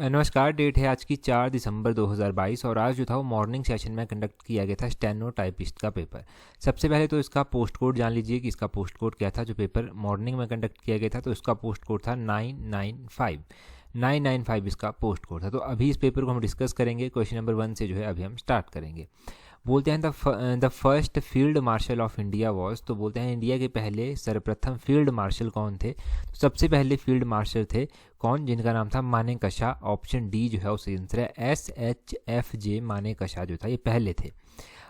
नमस्कार। डेट है आज की 4 दिसंबर 2022 और आज जो था वो मॉर्निंग सेशन में कंडक्ट किया गया था स्टेनो टाइपिस्ट का पेपर। सबसे पहले तो इसका पोस्ट कोड जान लीजिए कि इसका पोस्ट कोड क्या था। जो पेपर मॉर्निंग में कंडक्ट किया गया था तो इसका पोस्ट कोड था 995 इसका पोस्ट कोड था। तो अभी इस पेपर को हम डिस्कस करेंगे। क्वेश्चन नंबर 1 से जो है अभी हम स्टार्ट करेंगे। बोलते हैं the first field marshal of India was, तो बोलते हैं इंडिया के पहले सर्वप्रथम फील्ड मार्शल कौन थे। तो सबसे पहले फील्ड मार्शल थे कौन, जिनका नाम था मानेकशा। ऑप्शन डी जो है उसका आंसर है SHFJ मानेकशा जो था ये पहले थे।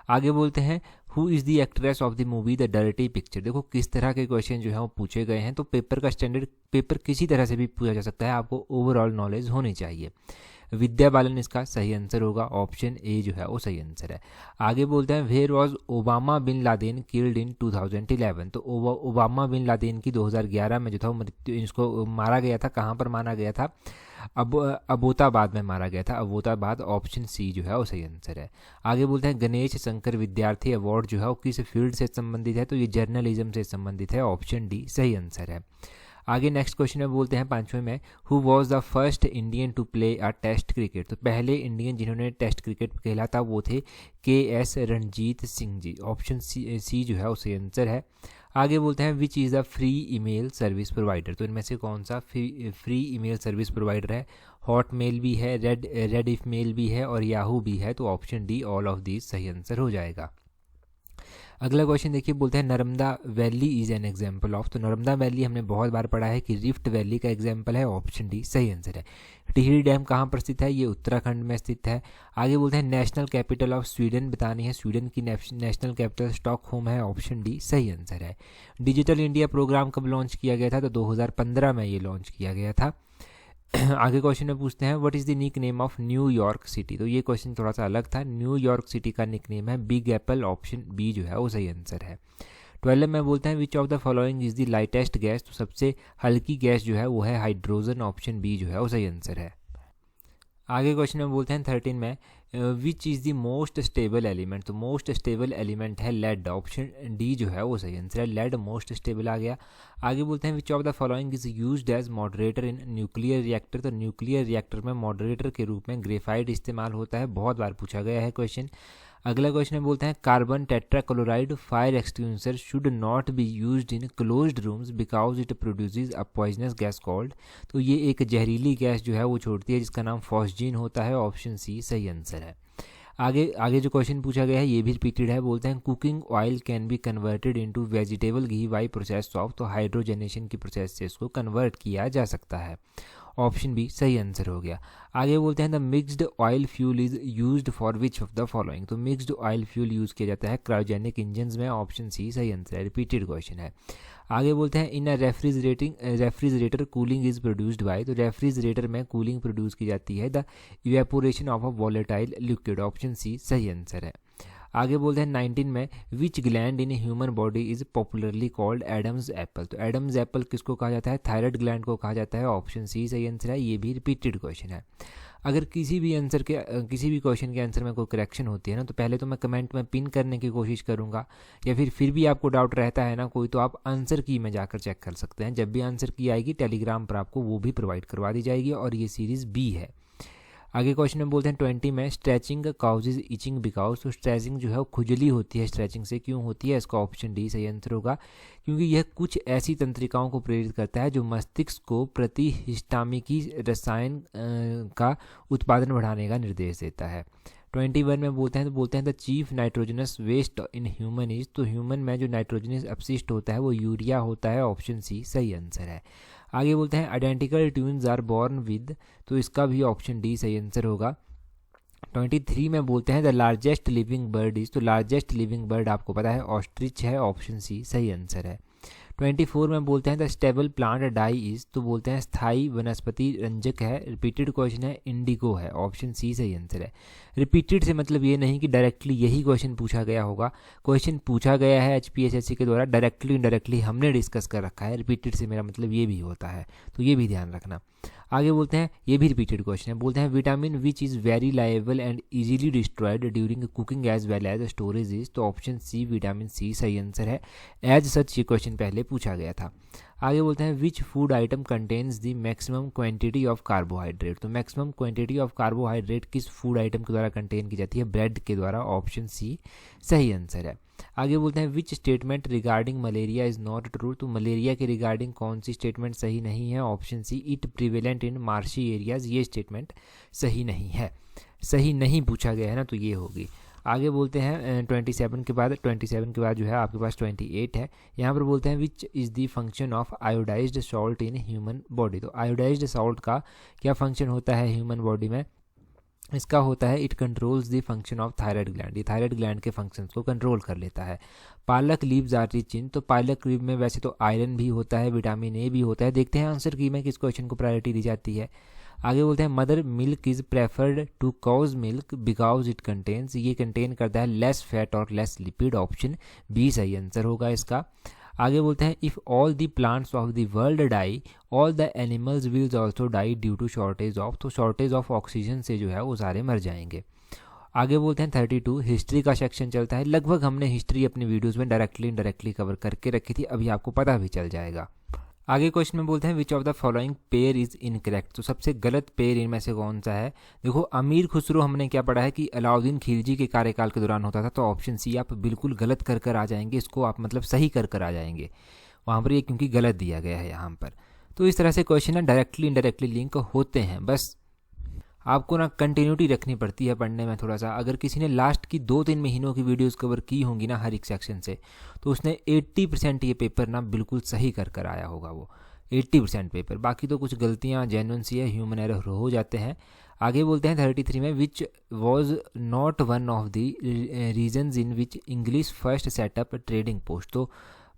आगे बोलते हैं who is the actress of the movie the dirty picture. देखो किस तरह के क्वेश्चन जो है वो पूछे गए हैं। तो पेपर का स्टैंडर्ड पेपर किसी तरह से भी पूछा जा सकता है, आपको ओवरऑल नॉलेज होनी चाहिए। विद्या बालन इसका सही आंसर होगा। ऑप्शन ए जो है वो सही आंसर है। आगे बोलते हैं where was Obama bin Laden killed in 2011। तो ओबामा बिन लादेन की 2011 में जो था मृत्यु, इसको मारा गया था। कहाँ पर मारा गया था? अबोताबाद में मारा गया था। अबोताबाद। ऑप्शन सी जो है वो सही आंसर है। आगे बोलते हैं गणेश शंकर विद्यार्थी अवार्ड जो है वो किस फील्ड से संबंधित है। तो ये जर्नलिज्म से संबंधित है। ऑप्शन डी सही आंसर है। आगे नेक्स्ट क्वेश्चन में बोलते हैं 5वें में who was the first Indian to play a test cricket. तो पहले इंडियन जिन्होंने टेस्ट क्रिकेट खेला था वो थे KS Ranjit Singh ji. Option C जो है उससे आंसर है। आगे बोलते हैं which is the free email service provider. तो इनमें से कौन सा फ्री ईमेल सर्विस प्रोवाइडर है? हॉटमेल भी है, रेडिफ मेल भी है और याहू भी है। तो option D all of these सही आंसर हो जाएगा। अगला क्वेश्चन देखिए, बोलते हैं Narmada valley is an example of. तो नर्मदा वैली हमने बहुत बार पढ़ा है कि रिफ्ट वैली का एग्जाम्पल है। ऑप्शन डी सही आंसर है। टिहरी डैम कहाँ पर स्थित है? ये उत्तराखंड में स्थित है। आगे बोलते हैं नेशनल कैपिटल ऑफ स्वीडन बतानी है। स्वीडन की नेशनल कैपिटल स्टॉकहोम है। ऑप्शन डी सही आंसर है। डिजिटल इंडिया प्रोग्राम कब लॉन्च किया गया था? तो 2015 में ये लॉन्च किया गया था। आगे क्वेश्चन में पूछते हैं what is the nick name of New York city. तो ये क्वेश्चन थोड़ा सा अलग था। न्यूयॉर्क सिटी का निक नेम है बिग एप्पल। ऑप्शन बी जो है वो सही आंसर है। 12 में बोलते हैं which of the following is the lightest gas. तो सबसे हल्की गैस जो है वो है हाइड्रोजन। ऑप्शन बी जो है वो सही आंसर है। आगे क्वेश्चन में बोलते हैं 13 में which is the most stable element. तो मोस्ट स्टेबल एलिमेंट है लेड। ऑप्शन डी जो है वो सही आंसर है। लेड मोस्ट स्टेबल आ गया। आगे बोलते हैं which of the following is used as moderator in nuclear reactor. तो न्यूक्लियर रिएक्टर में मॉडरेटर के रूप में ग्रेफाइट इस्तेमाल होता है। बहुत बार पूछा गया है क्वेश्चन। अगला क्वेश्चन में बोलते हैं carbon tetrachloride fire extinguisher should not be used in closed rooms because it produces a poisonous gas called. तो ये एक जहरीली गैस जो है वो छोड़ती है जिसका नाम फॉस्जीन होता है। ऑप्शन सी सही आंसर है। आगे जो क्वेश्चन पूछा गया है ये भी रिपीटेड है। बोलते हैं cooking oil can be converted into vegetable ghee by process of. तो हाइड्रोजनेशन की प्रोसेस से इसको कन्वर्ट किया जा सकता है। ऑप्शन बी सही आंसर हो गया। आगे बोलते हैं the mixed oil fuel is used for which of the following. तो मिक्स्ड ऑयल फ्यूल यूज़ किया जाता है क्रायोजेनिक इंजन्स में। ऑप्शन सी सही आंसर है। रिपीटेड क्वेश्चन है। आगे बोलते हैं in a refrigerator cooling is produced by. तो रेफ्रिजरेटर में कूलिंग प्रोड्यूस की जाती है the evaporation of a volatile liquid. Option C सही आंसर है। आगे बोलते हैं 19 में which gland in human body is popularly called Adam's apple. तो एडम्स एप्पल किसको कहा जाता है? थायराइड ग्लैंड को कहा जाता है। ऑप्शन सी सही आंसर है। ये भी रिपीटेड क्वेश्चन है। अगर किसी भी क्वेश्चन के आंसर में कोई करेक्शन होती है ना तो पहले तो मैं कमेंट में पिन करने की कोशिश करूंगा, या फिर भी आपको डाउट रहता है ना कोई, तो आप आंसर की में जाकर चेक कर सकते हैं। जब भी आंसर की आएगी टेलीग्राम पर आपको वो भी प्रोवाइड करवा दी जाएगी और ये सीरीज़ बी है। आगे क्वेश्चन में बोलते हैं 20 में स्ट्रेचिंग काउजेज इचिंग बिकॉज। तो स्ट्रेचिंग जो है वो खुजली होती है स्ट्रेचिंग से। क्यों होती है? इसका ऑप्शन डी सही आंसर होगा। क्योंकि यह कुछ ऐसी तंत्रिकाओं को प्रेरित करता है जो मस्तिष्क को प्रतिहिस्टामिकी रसायन का उत्पादन बढ़ाने का निर्देश देता है। 21 में बोलते हैं the chief nitrogenous waste in human is. तो ह्यूमन में जो नाइट्रोजनस अपशिष्ट होता है वो यूरिया होता है। ऑप्शन सी सही आंसर है। आगे बोलते हैं identical twins are born with. तो इसका भी ऑप्शन डी सही आंसर होगा। 23 में बोलते हैं the largest living bird is. तो लार्जेस्ट लिविंग बर्ड आपको पता है ऑस्ट्रिच है। ऑप्शन सी सही आंसर है। 24 में बोलते हैं the stable plant dye is. तो बोलते हैं स्थायी वनस्पति रंजक है। रिपीटेड क्वेश्चन है इंडिगो है। ऑप्शन सी सही आंसर है। रिपीटेड से मतलब ये नहीं कि डायरेक्टली यही क्वेश्चन पूछा गया होगा। क्वेश्चन पूछा गया है HPSSC के द्वारा, डायरेक्टली इनडायरेक्टली हमने डिस्कस कर रखा है। रिपीटेड से मेरा मतलब ये भी होता है, तो ये भी ध्यान रखना। आगे बोलते हैं ये भी रिपीटेड क्वेश्चन है। बोलते हैं vitamin which is very liable and easily destroyed during cooking as well as storage is. तो ऑप्शन सी विटामिन सी सही आंसर है। एज सच ये क्वेश्चन पहले पूछा गया था। आगे बोलते हैं which food item contains the maximum quantity of carbohydrate. तो मैक्सिमम क्वांटिटी ऑफ कार्बोहाइड्रेट किस फूड आइटम के द्वारा कंटेन की जाती है? ब्रेड के द्वारा। ऑप्शन सी सही आंसर है। आगे बोलते हैं which statement regarding malaria is not true. तो मलेरिया के रिगार्डिंग कौन सी स्टेटमेंट सही नहीं है? Option see it prevalent in marshy areas. ये स्टेटमेंट सही नहीं है, सही नहीं पूछा गया है ना, तो ये होगी। आगे बोलते हैं 27 के बाद जो है आपके पास 28 है। यहाँ पर बोलते हैं which is the function of iodised salt in human body. तो आयोडाइज्ड सॉल्ट का क्या फंक्शन होता है ह्यूमन बॉडी में? इसका होता है it controls the function of thyroid gland. ये थायराइड ग्लैंड के फंक्शंस को कंट्रोल कर लेता है। पालक लीव्स आर रिच इन। तो पालक लीव में वैसे तो आयरन भी होता है, विटामिन ए भी होता है। देखते हैं आंसर की में किस क्वेश्चन को प्रायोरिटी दी जाती है। आगे बोलते हैं mother milk is preferred to cow's milk because it contains. ये कंटेन करता है लेस फैट और लेस लिपिड। ऑप्शन बी सही आंसर होगा इसका। आगे बोलते हैं if all the plants of the world die all the animals will also die due to shortage of. तो शॉर्टेज ऑफ ऑक्सीजन से जो है वो सारे मर जाएंगे। आगे बोलते हैं 32 हिस्ट्री का सेक्शन चलता है। लगभग हमने हिस्ट्री अपनी वीडियोज़ में डायरेक्टली इनडायरेक्टली कवर करके रखी थी, अभी आपको पता भी चल जाएगा। आगे क्वेश्चन में बोलते हैं which of the following pair is incorrect. तो सबसे गलत पेयर इनमें से कौन सा है? देखो अमीर खुसरो हमने क्या पढ़ा है कि अलाउद्दीन खिलजी के कार्यकाल के दौरान होता था, तो ऑप्शन सी आप बिल्कुल गलत कर आ जाएंगे, इसको आप मतलब सही कर आ जाएंगे वहाँ पर, ये क्योंकि गलत दिया गया है यहाँ पर। तो इस तरह से क्वेश्चन ना डायरेक्टली इनडायरेक्टली लिंक होते हैं, बस आपको ना कंटिन्यूटी रखनी पड़ती है पढ़ने में थोड़ा सा। अगर किसी ने लास्ट की 2-3 महीनों की वीडियोस कवर की होंगी ना हर एक सेक्शन से, तो उसने 80% ये पेपर ना बिल्कुल सही कर आया होगा वो 80% पेपर। बाकी तो कुछ गलतियाँ जेन्युइन सी है, ह्यूमन एरर हो जाते हैं। आगे बोलते हैं 33 में which was not one of the reasons in which English first set up trading post. तो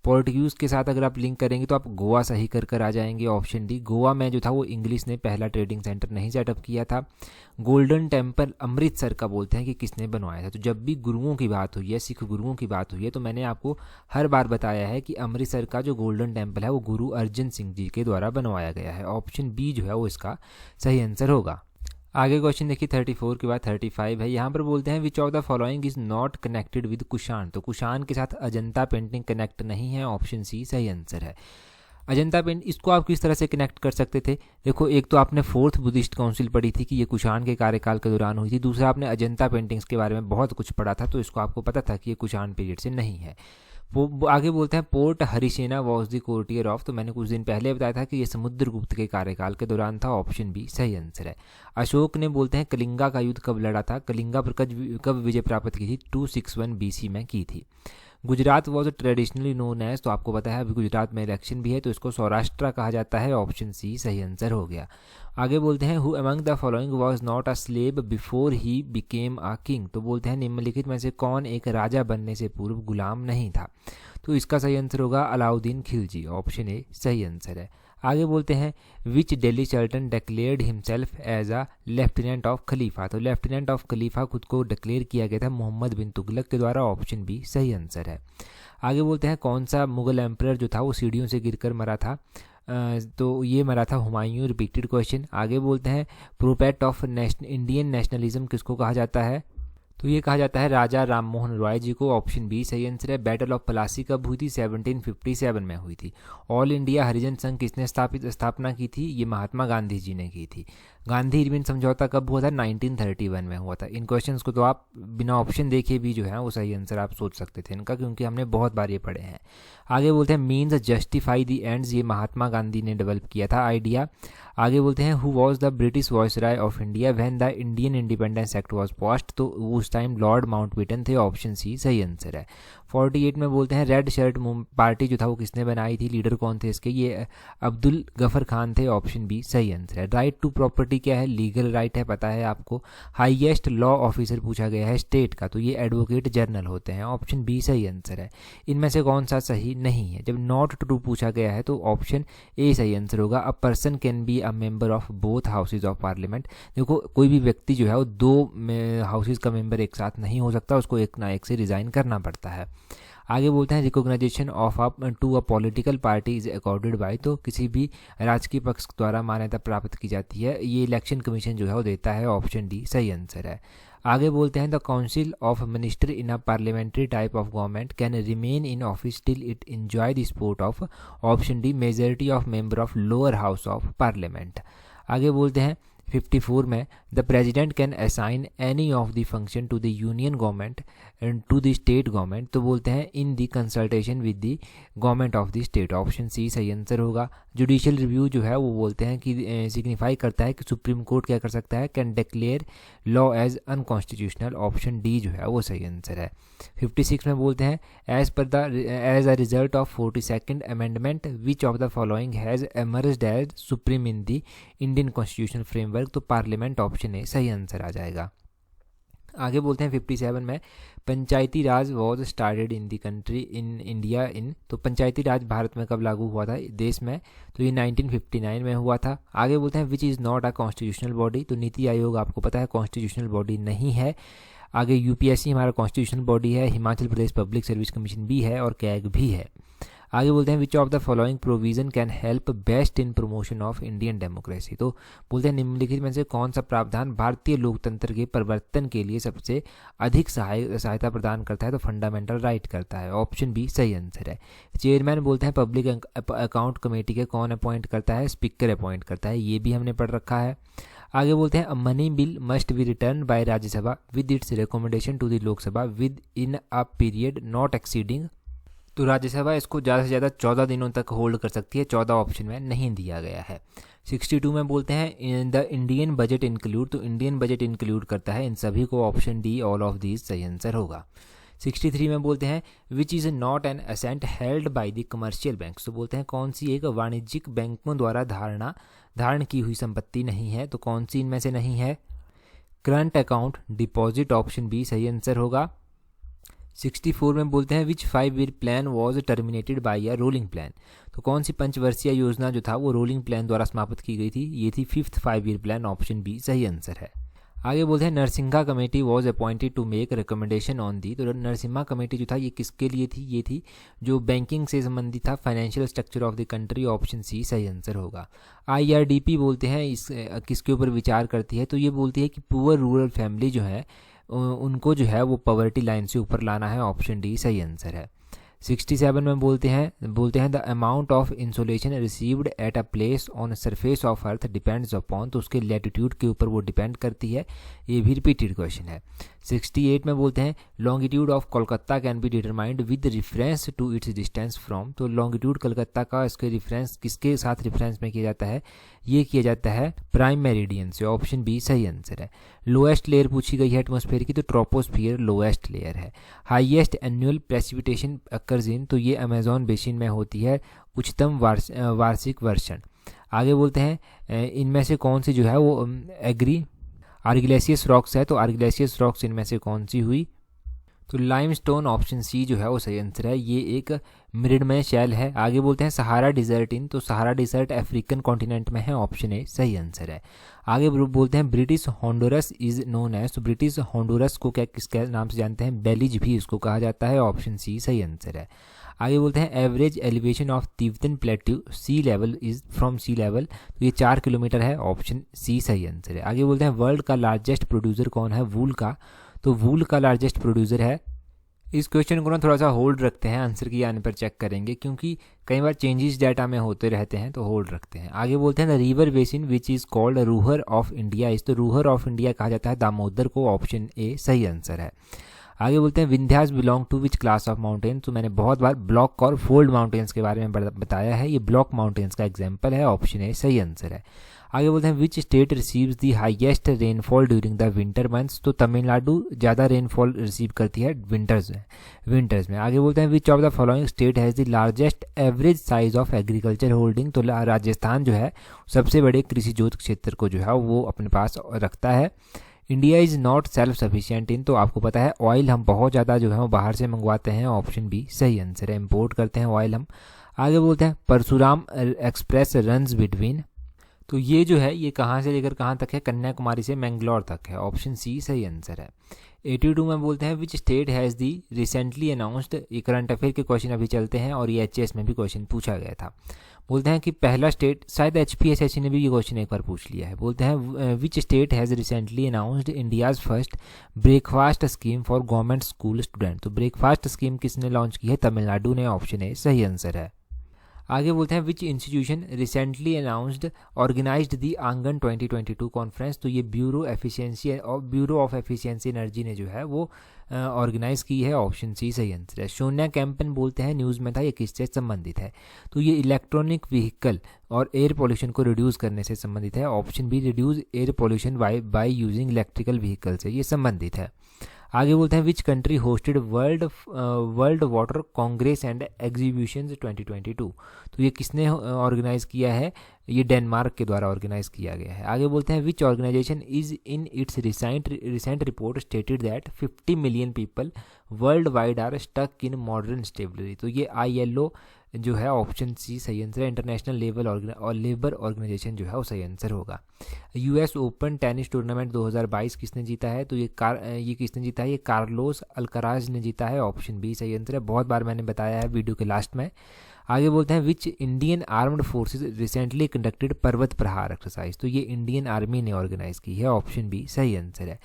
पोर्टुगीज़ के साथ अगर आप लिंक करेंगे तो आप गोवा सही कर आ जाएंगे। ऑप्शन डी गोवा में जो था वो इंग्लिश ने पहला ट्रेडिंग सेंटर नहीं सेटअप किया था। गोल्डन टेम्पल अमृतसर का बोलते हैं कि किसने बनवाया था। तो जब भी गुरुओं की बात हुई है, सिख गुरुओं की बात हुई है, तो मैंने आपको हर बार बताया है कि अमृतसर का जो गोल्डन टेम्पल है वो गुरु अर्जन सिंह जी के द्वारा बनवाया गया है। ऑप्शन बी जो है वो इसका सही आंसर होगा। आगे क्वेश्चन देखिए 34 के बाद 35 है। यहाँ पर बोलते हैं which of the following is not connected with Kushan. तो कुषाण के साथ अजंता पेंटिंग कनेक्ट नहीं है। ऑप्शन सी सही आंसर है। अजंता पेंट इसको आप किस तरह से कनेक्ट कर सकते थे? देखो एक तो आपने 4th बुद्धिस्ट काउंसिल पढ़ी थी कि ये कुषाण के कार्यकाल के दौरान हुई थी। दूसरा आपने अजंता पेंटिंग्स के बारे में बहुत कुछ पढ़ा था, तो इसको आपको पता था कि ये कुषाण पीरियड से नहीं है। आगे बोलते हैं poet Harisena was the courtier of. तो मैंने कुछ दिन पहले बताया था कि ये समुद्रगुप्त के कार्यकाल के दौरान था। ऑप्शन बी सही आंसर है। अशोक ने बोलते हैं कलिंगा का युद्ध कब लड़ा था? कलिंगा पर कब विजय प्राप्त की थी? 261 BC में की थी। Gujarat was traditionally known as. तो आपको पता है अभी गुजरात में इलेक्शन भी है, तो इसको सौराष्ट्र कहा जाता है। ऑप्शन सी सही आंसर हो गया। आगे बोलते हैं who among the following was not a slave before he became a king. तो बोलते हैं निम्नलिखित में से कौन एक राजा बनने से पूर्व गुलाम नहीं था? तो इसका सही आंसर होगा अलाउद्दीन खिलजी। ऑप्शन ए सही आंसर है। आगे बोलते हैं which Delhi sultan declared himself as a lieutenant of khalifa. तो लेफ्टिनेंट ऑफ खलीफा खुद को डिक्लेयर किया गया था मोहम्मद बिन तुगलक के द्वारा। ऑप्शन बी सही आंसर है। आगे बोलते हैं कौन सा मुगल एम्परर जो था वो सीढ़ियों से गिरकर मरा था? तो ये मरा था हुमायूं। Repeated question. आगे बोलते हैं प्रोपेट ऑफ इंडियन नेशनलिज्म किसको कहा जाता है? तो ये कहा जाता है राजा राम मोहन रॉय जी को। ऑप्शन बी सही आंसर है। बैटल ऑफ प्लासी कब हुई थी? 1757 में हुई थी। ऑल इंडिया हरिजन संघ किसने स्थापना की थी? ये महात्मा गांधी जी ने की थी। गांधी इरविन समझौता कब हुआ था? 1931 में हुआ था। इन क्वेश्चंस को तो आप बिना ऑप्शन देखे भी जो है वो सही आंसर आप सोच सकते थे इनका, क्योंकि हमने बहुत बार ये पढ़े हैं। आगे बोलते हैं मीन्स जस्टिफाई दी एंड्स। ये महात्मा गांधी ने डेवलप किया था आइडिया। आगे बोलते हैं who was the British viceroy of India when the Indian independence act was passed. तो उस टाइम लॉर्ड माउंटबेटन थे। ऑप्शन सी सही आंसर है। 48 में बोलते हैं रेड शर्ट पार्टी जो था वो किसने बनाई थी? लीडर कौन थे इसके? ये अब्दुल गफर खान थे। ऑप्शन बी सही आंसर है। राइट टू प्रॉपर्टी क्या है? लीगल राइट है, पता है आपको। हाईएस्ट लॉ ऑफिसर पूछा गया है स्टेट का, तो ये एडवोकेट जनरल होते हैं। ऑप्शन बी सही आंसर है। इनमें से कौन सा सही नहीं है? जब नॉट ट्रू पूछा गया है तो ऑप्शन ए सही आंसर होगा। A person can be a member of both houses of parliament. देखो कोई भी व्यक्ति जो है वो 2 हाउसेज का मेंबर एक साथ नहीं हो सकता, उसको एक ना एक से रिजाइन करना पड़ता है। आगे बोलते हैं recognition of up to a political party is accorded by, तो किसी भी राजकीय पक्ष द्वारा मान्यता प्राप्त की जाती है, ये इलेक्शन कमीशन जो है वो देता है, ऑप्शन डी सही आंसर है। आगे बोलते हैं the council of minister in a parliamentary type of government can remain in office till it enjoy the support of, option D majority of member of lower house of parliament. आगे बोलते हैं 54 में the president can assign any of the function to the union government and to the state government, तो बोलते हैं in the consultation with the government of the state, option C सही answer होगा। Judicial review जो है वो बोलते हैं कि सिग्निफाई करता है कि सुप्रीम कोर्ट क्या कर सकता है, can declare law as unconstitutional, option D जो है वो सही आंसर है। 56 में बोलते हैं as a result of 42nd amendment which of the following has emerged as supreme in the Indian constitutional framework, तो पार्लियामेंट ऑप्शन ए सही आंसर आ जाएगा। आगे बोलते हैं 57 में Panchayati Raj was started in the country in India in, तो पंचायती राज भारत में कब लागू हुआ था देश में, तो ये 1959 में हुआ था। आगे बोलते हैं which is not a constitutional body, तो नीति आयोग आपको पता है कॉन्स्टिट्यूशनल बॉडी नहीं है। आगे यूपीएससी हमारा कॉन्स्टिट्यूशनल बॉडी है, Himachal Pradesh public service commission भी है और कैग भी है। आगे बोलते हैं which of the following provision can help best in promotion of Indian democracy, तो बोलते हैं निम्नलिखित में से कौन सा प्रावधान भारतीय लोकतंत्र के परिवर्तन के लिए सबसे अधिक सहायता प्रदान करता है, तो फंडामेंटल राइट करता है, ऑप्शन बी सही आंसर है। चेयरमैन बोलते हैं पब्लिक अकाउंट कमेटी के कौन अपॉइंट करता है, स्पीकर अपॉइंट करता है, ये भी हमने पढ़ रखा है। आगे बोलते हैं money bill must be return by Rajya Sabha with its recommendation to the Lok Sabha within a period not exceeding, तो राज्यसभा इसको ज़्यादा से ज़्यादा 14 दिनों तक होल्ड कर सकती है, 14 ऑप्शन में नहीं दिया गया है। 62 में बोलते हैं द इंडियन बजट इंक्लूड, तो इंडियन बजट इंक्लूड करता है इन सभी को, option D all of these सही आंसर होगा। 63 में बोलते हैं which is not an asset held by the commercial banks, तो बोलते हैं कौन सी एक वाणिज्यिक बैंकों द्वारा धारण की हुई संपत्ति नहीं है, तो कौन सी इनमें से नहीं है, current account deposit, option B सही आंसर होगा। 64 में बोलते हैं which 5 year plan was terminated by a rolling plan, तो कौन सी पंचवर्षीय योजना जो था वो रोलिंग प्लान द्वारा समाप्त की गई थी, ये थी 5th 5 year plan, option B सही आंसर है। आगे बोलते हैं Narasimha committee was appointed to make recommendation on the, तो नरसिम्हा कमेटी जो था ये किसके लिए थी, ये थी जो बैंकिंग से संबंधित था, financial structure of the country, option C सही आंसर होगा। IRDP बोलते हैं इस किसके ऊपर विचार करती है, तो ये बोलती है कि पुअर रूरल फैमिली जो है उनको जो है वो पॉवर्टी लाइन से ऊपर लाना है, ऑप्शन डी सही आंसर है। 67 में बोलते हैं the amount of insolation received at a place on surface of earth depends upon, तो उसके लैटिट्यूड के ऊपर वो डिपेंड करती है, ये भी रिपीटेड क्वेश्चन है। 68 में बोलते हैं longitude of Kolkata can be determined with reference to its distance from, तो लॉन्गिट्यूड कलकत्ता का इसके रेफरेंस किसके साथ रेफरेंस में किया जाता है, ये किया जाता है प्राइम मेरिडियन से, ऑप्शन बी सही आंसर है। लोएस्ट लेयर पूछी गई है एटमॉस्फेयर की, तो ट्रोपोस्फियर लोएस्ट लेयर है। Highest annual precipitation occurs in, तो ये अमेजोन बेसिन में होती है उच्चतम वार्षिक वर्षण। आगे बोलते हैं इनमें से कौन सी जो है वो आर्गिलेशियस रॉक्स है, तो आर्गिलेशियस रॉक्स इनमें से कौन सी हुई, तो लाइमस्टोन, ऑप्शन सी जो है वो सही आंसर है, ये एक मृणमय शैल है। आगे बोलते हैं सहारा डिजर्ट इन, तो सहारा डिजर्ट अफ्रीकन कॉन्टिनेंट में है, ऑप्शन ए सही आंसर है। आगे बोलते हैं ब्रिटिश हॉन्डुरस इज नोन एज, तो ब्रिटिश हॉन्डुरस को क्या किसके नाम से जानते हैं, बेलीज भी इसको कहा जाता है, ऑप्शन सी सही आंसर है। आगे बोलते हैं average elevation of Tibetan plateau sea level is from sea level, तो ये 4 किलोमीटर है, ऑप्शन सी सही आंसर है। आगे बोलते हैं वर्ल्ड का लार्जेस्ट प्रोड्यूसर कौन है वूल का, तो वूल का लार्जेस्ट प्रोड्यूसर है, इस क्वेश्चन को ना थोड़ा सा होल्ड रखते हैं, आंसर की आने पर चेक करेंगे क्योंकि कई बार चेंजेस डाटा में होते रहते हैं, तो होल्ड रखते हैं। आगे बोलते हैं the river basin which is called Ruhr of India इस, तो रूहर ऑफ इंडिया कहा जाता है दामोदर को, ऑप्शन ए सही आंसर है। आगे बोलते हैं Vindhyas belong to which class of mountain, तो मैंने बहुत बार ब्लॉक और फोल्ड माउंटेन्स के बारे में बताया है, ये ब्लॉक माउंटेन्स का एग्जाम्पल है, ऑप्शन ए सही आंसर है। आगे बोलते हैं which state receives the highest rainfall during the winter months, तो तमिलनाडु ज़्यादा रेनफॉल रिसीव करती है विंटर्स में। आगे बोलते हैं which of the following state has the largest average size of agriculture holding, तो राजस्थान जो है सबसे बड़े कृषि जोत क्षेत्र को जो है वो अपने पास रखता है। India is not self sufficient in, तो आपको पता है ऑयल हम बहुत ज़्यादा जो है वो बाहर से मंगवाते हैं, ऑप्शन बी सही आंसर है, इम्पोर्ट करते हैं ऑयल हम। आगे बोलते हैं परशुराम एक्सप्रेस रन्स बिटवीन, तो ये जो है ये कहाँ से लेकर कहाँ तक है, कन्याकुमारी से मैंगलोर तक है, ऑप्शन सी सही आंसर है। 82 में बोलते हैं which state has the recently announced, ये करंट अफेयर के क्वेश्चन अभी चलते हैं और ये एचएस में भी क्वेश्चन पूछा गया था। बोलते हैं कि पहला स्टेट, शायद HPSSC ने भी ये क्वेश्चन एक बार पूछ लिया है। बोलते हैं which state has recently announced India's first breakfast scheme for government school student. तो ब्रेकफास्ट स्कीम किसने लॉन्च की है, तमिलनाडु ने, ऑप्शन ए सही आंसर है। आगे बोलते हैं which institution recently announced organised the Aangan 2022 conference. तो ये ब्यूरो ऑफ एफिशिएंसी एनर्जी ने जो है वो ऑर्गेनाइज की है, ऑप्शन सी सही आंसर है। शून्य कैंपेन बोलते हैं न्यूज़ में था, ये किससे संबंधित है, तो ये इलेक्ट्रॉनिक व्हीकल और एयर पोल्यूशन को रिड्यूस करने से संबंधित है, option be reduce air pollution by using electrical vehicle से ये संबंधित है। आगे बोलते हैं which country hosted world water Congress and exhibitions 2022। तो ये किसने ऑर्गेनाइज किया है, ये डेनमार्क के द्वारा ऑर्गेनाइज किया गया है। आगे बोलते हैं which organisation is in its recent report stated that 50 million people worldwide are stuck in modern slavery. तो ये ILO जो है, ऑप्शन सी सही आंसर है, इंटरनेशनल लेबर ऑर्गेनाइजेशन जो है वो सही आंसर होगा। US ओपन टेनिस टूर्नामेंट 2022 किसने जीता है, तो ये किसने जीता है, ये कार्लोस अल्कराज ने जीता है, ऑप्शन बी सही आंसर है। बहुत बार मैंने बताया है वीडियो के लास्ट में। आगे बोलते हैं which Indian armed forces recently conducted पर्वत प्रहार एक्सरसाइज। तो ये इंडियन आर्मी ने ऑर्गेनाइज की है, ऑप्शन बी सही आंसर है।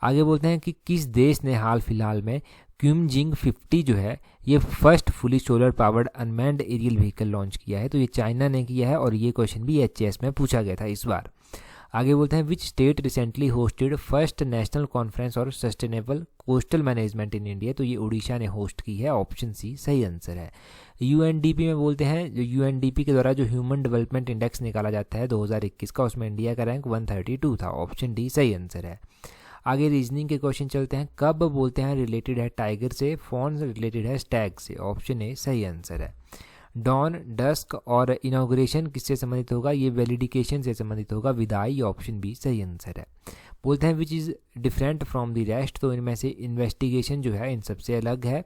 आगे बोलते हैं कि किस देश ने हाल फिलहाल में क्यूमजिंग 50 जो है ये first fully solar powered unmanned aerial vehicle launch किया है। तो ये चाइना ने किया है और ये क्वेश्चन भी HAS में पूछा गया था इस बार। आगे बोलते हैं which state recently hosted first national conference और sustainable coastal management in India. तो ये उड़ीसा ने होस्ट की है, ऑप्शन सी सही आंसर है। UNDP में बोलते हैं, जो UNDP के द्वारा जो ह्यूमन डेवलपमेंट इंडेक्स निकाला जाता है 2021 का, उसमें इंडिया का रैंक 132 था, ऑप्शन डी सही आंसर है। आगे रीजनिंग के क्वेश्चन चलते हैं। कब बोलते हैं रिलेटेड है टाइगर से, फॉन रिलेटेड है स्टैग से, ऑप्शन ए सही आंसर है। डॉन, डस्क और इनॉग्रेशन किससे संबंधित होगा, ये वैलिडिकेशन से संबंधित होगा, विदाई, ऑप्शन बी सही आंसर है। बोलते हैं which is different from the rest. तो इनमें से इन्वेस्टिगेशन जो है इन सबसे अलग है।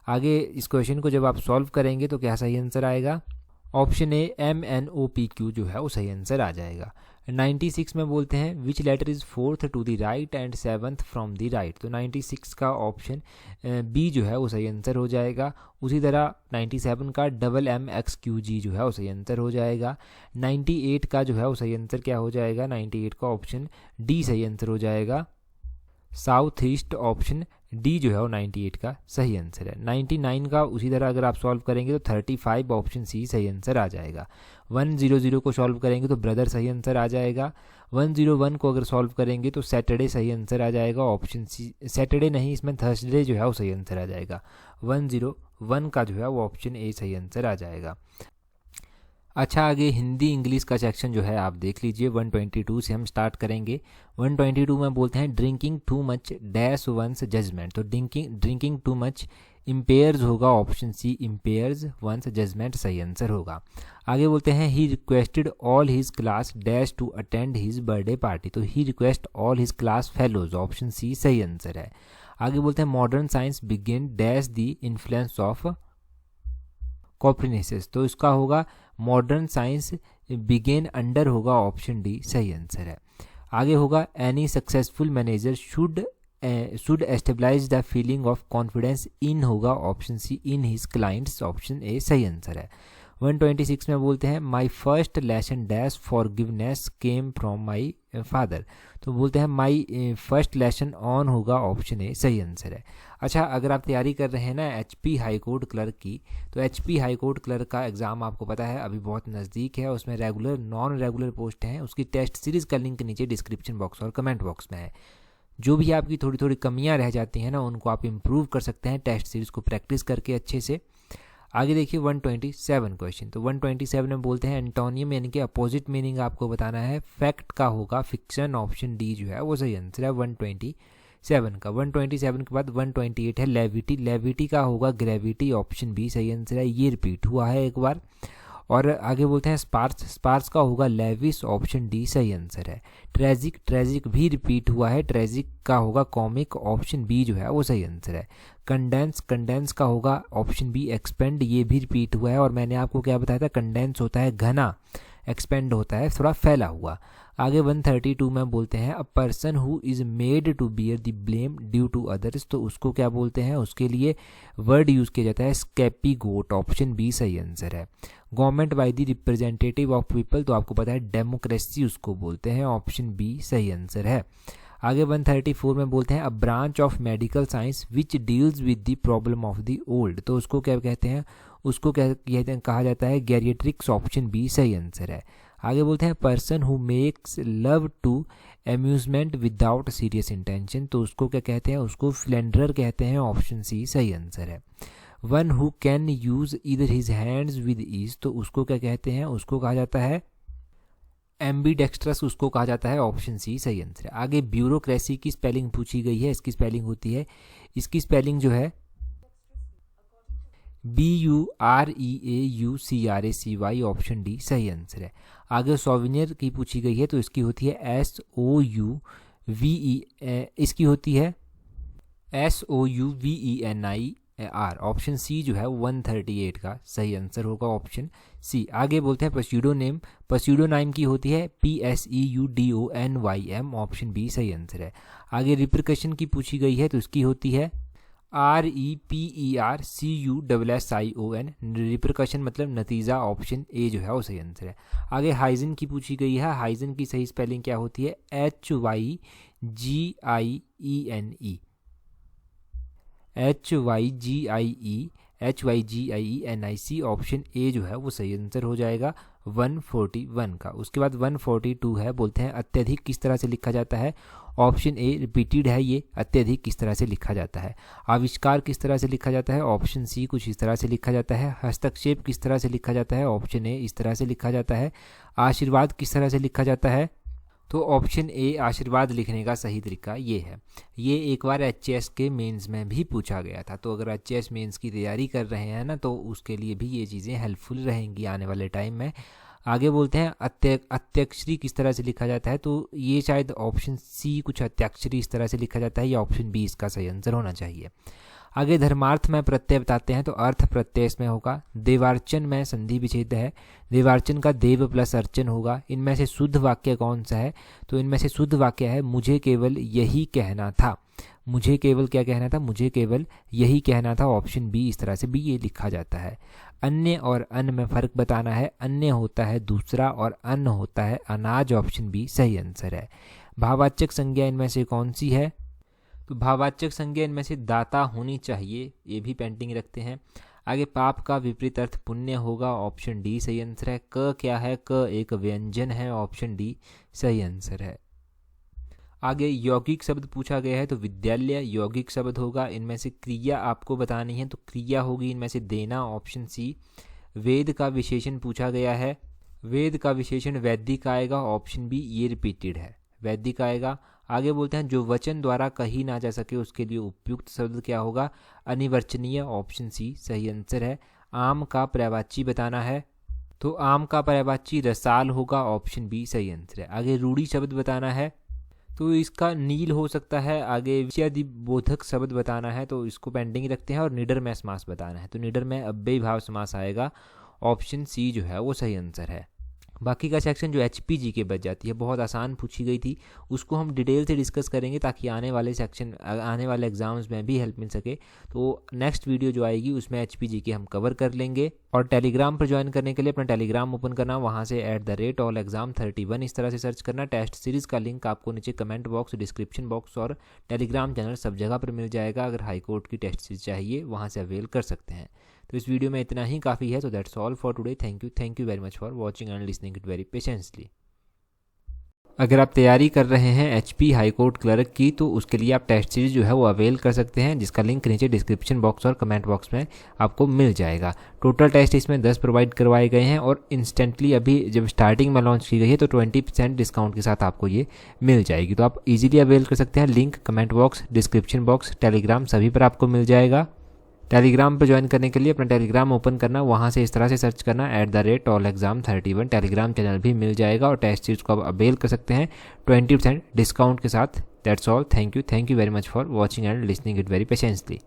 आगे इस क्वेश्चन को जब आप सॉल्व करेंगे तो क्या सही आंसर आएगा, ऑप्शन ए MNOPQ जो है वो सही आंसर आ जाएगा। 96 में बोलते हैं which letter is fourth to the right and seventh from the right. तो 96 का ऑप्शन बी जो है वो सही आंसर हो जाएगा। उसी तरह 97 का MMXQG जो है वो सही आंसर हो जाएगा। 98 का जो है वो सही आंसर क्या हो जाएगा, 98 का ऑप्शन डी सही आंसर हो जाएगा, साउथ ईस्ट, ऑप्शन डी जो है वो 98 का सही आंसर है। 99 का उसी तरह अगर आप सॉल्व करेंगे तो 35, ऑप्शन सी सही आंसर आ जाएगा। 100 को सॉल्व करेंगे तो ब्रदर सही आंसर आ जाएगा। 101 को अगर सॉल्व करेंगे तो सैटरडे सही आंसर आ जाएगा, ऑप्शन सी, सैटरडे नहीं इसमें थर्सडे जो है वो सही आंसर आ जाएगा। 101 का जो है वो ऑप्शन ए सही आंसर आ जाएगा। अच्छा, आगे हिंदी इंग्लिश का सेक्शन जो है आप देख लीजिए। 122 से हम स्टार्ट करेंगे। 122 में बोलते हैं drinking too much dash one's judgement. तो ड्रिंकिंग टू मच इम्पेयर्स होगा, option C impairs one's judgement सही आंसर होगा। आगे बोलते हैं he requested all his class dash to attend his birthday party. तो he request all his class fellows, option C सही answer है। आगे बोलते हैं modern science begin dash the influence of Copernicus. तो इसका होगा मॉडर्न साइंस बिगेन अंडर होगा, ऑप्शन डी सही आंसर है। आगे होगा any successful manager should establish the feeling of confidence in होगा, option C in his clients, option A सही आंसर है। 126 में बोलते हैं my first lesson dash forgiveness came from my father. तो बोलते हैं माई फर्स्ट लेसन ऑन होगा, ऑप्शन ए सही आंसर है। अच्छा, अगर आप तैयारी कर रहे हैं ना HP हाई कोर्ट क्लर्क की, तो HP हाई कोर्ट क्लर्क का एग्ज़ाम आपको पता है अभी बहुत नज़दीक है। उसमें रेगुलर नॉन रेगुलर पोस्ट हैं, उसकी टेस्ट सीरीज़ का लिंक नीचे डिस्क्रिप्शन बॉक्स और कमेंट बॉक्स में है। जो भी आपकी थोड़ी थोड़ी कमियां रह जाती हैं ना, उनको आप इम्प्रूव कर सकते हैं टेस्ट सीरीज़ को प्रैक्टिस करके अच्छे से। आगे देखिए 127 क्वेश्चन। तो 127 में बोलते हैं एंटोनियम यानी कि अपोजिट मीनिंग आपको बताना है। फैक्ट का होगा फिक्शन, ऑप्शन डी जो है वो सही आंसर है 127 का। 127 के बाद 128 है लेविटी। लेविटी का होगा ग्रेविटी, ऑप्शन बी सही आंसर है। ये रिपीट हुआ है एक बार। और आगे बोलते हैं स्पार्स। स्पार्स का होगा लेविस, ऑप्शन डी सही आंसर है। ट्रेजिक। ट्रेजिक भी रिपीट हुआ है। ट्रेजिक का होगा कॉमिक, ऑप्शन बी जो है वो सही आंसर है। कंडेंस। कंडेंस का होगा ऑप्शन बी एक्सपेंड, ये भी रिपीट हुआ है। और मैंने आपको क्या बताया था, कंडेंस होता है घना, एक्सपेंड होता है, थोड़ा फैला हुआ। आगे 132 में बोलते हैं a person who is made to bear the blame due to others, तो उसको क्या बोलते हैं, उसके लिए वर्ड यूज़ किया जाता है स्कैपीगोट, ऑप्शन बी सही आंसर है। Government by the representative of people, तो आपको पता है डेमोक्रेसी उसको बोलते हैं, ऑप्शन बी सही आंसर है। आगे 134 में बोलते हैं a branch of medical science which deals with the problem of the old, तो उसको क्या कहते हैं, उसको क्या कहा जाता है, गैरिएट्रिक्स, ऑप्शन बी सही आंसर है। आगे बोलते हैं person who makes love to amusement without serious intention, तो उसको क्या कहते हैं, उसको फ्लेंडरर कहते हैं, ऑप्शन सी सही आंसर है। वन हु कैन यूज इधर हिज हैंड्स विद ईज, तो उसको क्या कहते हैं, उसको कहा जाता है एम्बीडेक्स्ट्रस, उसको कहा जाता है, ऑप्शन सी सही आंसर है। आगे ब्यूरोक्रेसी की स्पेलिंग पूछी गई है, इसकी स्पेलिंग होती है, इसकी स्पेलिंग जो है BUREAUCRACY, ऑप्शन डी सही आंसर है। आगे सोविनियर की पूछी गई है, तो इसकी होती है SOUVE, इसकी होती है SOUVENIR, ऑप्शन सी जो है 138 का सही आंसर होगा, ऑप्शन सी। आगे बोलते हैं पस्यूडोनेम, पस्यूडोनाइम की होती है PSEUDONYM, ऑप्शन बी सही आंसर है। आगे रिप्रिकशन की पूछी गई है, तो इसकी होती है REPERCUSSION, रिप्रिकशन मतलब नतीजा, ऑप्शन ए जो है वो सही आंसर है। आगे हाइजिन की पूछी गई है, हाइजिन की सही स्पेलिंग क्या होती है, HYGIENE, HYGIENIC, ऑप्शन ए जो है वो सही आंसर हो जाएगा 141 का। उसके बाद 142 है, बोलते हैं अत्यधिक किस तरह से लिखा जाता है, ऑप्शन ए रिपीटेड है ये, अत्यधिक किस तरह से लिखा जाता है। आविष्कार किस तरह से लिखा जाता है, ऑप्शन सी कुछ इस तरह से लिखा जाता है। हस्तक्षेप किस तरह से लिखा जाता है, ऑप्शन ए इस तरह से लिखा जाता है। आशीर्वाद किस तरह से लिखा जाता है, तो ऑप्शन ए आशीर्वाद लिखने का सही तरीका ये है। ये एक बार HAS के मेंस में भी पूछा गया था, तो अगर HAS मेंस की तैयारी कर रहे हैं ना, तो उसके लिए भी ये चीज़ें हेल्पफुल रहेंगी आने वाले टाइम में। आगे बोलते हैं अत्यक्षरी किस तरह से लिखा जाता है, तो ये शायद ऑप्शन सी कुछ अत्यक्षरी इस तरह से लिखा जाता है, या ऑप्शन बी इसका सही आंसर होना चाहिए। आगे धर्मार्थ में प्रत्यय बताते हैं, तो अर्थ प्रत्यय इसमें होगा। देवार्चन में संधि विच्छेद है, देवार्चन का देव प्लस अर्चन होगा। इनमें से शुद्ध वाक्य कौन सा है, तो इनमें से शुद्ध वाक्य है मुझे केवल यही कहना था, मुझे केवल क्या कहना था, मुझे केवल यही कहना था, ऑप्शन बी इस तरह से भी ये लिखा जाता है। अन्य और अन्न में फ़र्क बताना है, अन्य होता है दूसरा और अन्न होता है अनाज, ऑप्शन बी सही आंसर है। भाववाचक संज्ञा इनमें से कौन सी है, तो भाववाचक संज्ञा इनमें से दाता होनी चाहिए, ये भी पेंडिंग रखते हैं। आगे पाप का विपरीत अर्थ पुण्य होगा, ऑप्शन डी सही आंसर है। क क्या है, क एक व्यंजन है, ऑप्शन डी सही आंसर है। आगे यौगिक शब्द पूछा गया है, तो विद्यालय यौगिक शब्द होगा। इनमें से क्रिया आपको बतानी है, तो क्रिया होगी इनमें से देना, ऑप्शन सी। वेद का विशेषण पूछा गया है, वेद का विशेषण वैदिक आएगा, ऑप्शन बी ये रिपीटेड है, वैदिक आएगा। आगे बोलते हैं जो वचन द्वारा कही ना जा सके उसके लिए उपयुक्त शब्द क्या होगा, अनिवर्चनीय, ऑप्शन सी सही आंसर है। आम का पर्यायवाची बताना है, तो आम का पर्यायवाची रसाल होगा, ऑप्शन बी सही आंसर है। आगे रूढ़ी शब्द बताना है, तो इसका नील हो सकता है। आगे विषयादिबोधक शब्द बताना है, तो इसको पेंडिंग रखते हैं। और निडर में समास बताना है, तो निडर में अव्ययी भाव समास आएगा, ऑप्शन सी जो है वो सही आंसर है। बाकी का सेक्शन जो HPG के बच जाती है, बहुत आसान पूछी गई थी, उसको हम डिटेल से डिस्कस करेंगे ताकि आने वाले सेक्शन आने वाले एग्जाम्स में भी हेल्प मिल सके। तो नेक्स्ट वीडियो जो आएगी उसमें HPG के हम कवर कर लेंगे। और टेलीग्राम पर ज्वाइन करने के लिए अपना टेलीग्राम ओपन करना, वहाँ से @allexam31 इस तरह से सर्च करना। टेस्ट सीरीज़ का लिंक आपको नीचे कमेंट बॉक्स, डिस्क्रिप्शन बॉक्स और टेलीग्राम चैनल सब जगह पर मिल जाएगा। अगर हाईकोर्ट की टेस्ट सीरीज चाहिए वहाँ से अवेल कर सकते हैं। तो इस वीडियो में इतना ही काफ़ी है। तो that's all for today. Thank you very much for watching and listening it very patiently. अगर आप तैयारी कर रहे हैं HP हाई कोर्ट क्लर्क की, तो उसके लिए आप टेस्ट सीरीज जो है वो अवेल कर सकते हैं, जिसका लिंक नीचे डिस्क्रिप्शन बॉक्स और कमेंट बॉक्स में आपको मिल जाएगा। टोटल टेस्ट इसमें 10 प्रोवाइड करवाए गए हैं और इंस्टेंटली अभी जब स्टार्टिंग में लॉन्च की गई है तो 20% डिस्काउंट के साथ आपको ये मिल जाएगी। तो आप इजीली अवेल कर सकते हैं। Link comment box, description box, Telegram सभी पर आपको मिल जाएगा। टेलीग्राम पर ज्वाइन करने के लिए अपना टेलीग्राम ओपन करना, वहाँ से इस तरह से सर्च करना @allexam31। टेलीग्राम चैनल भी मिल जाएगा और टेस्ट सीरीज को आप अवेल कर सकते हैं 20% डिस्काउंट के साथ। That's all. Thank you very much for watching and listening it very patiently.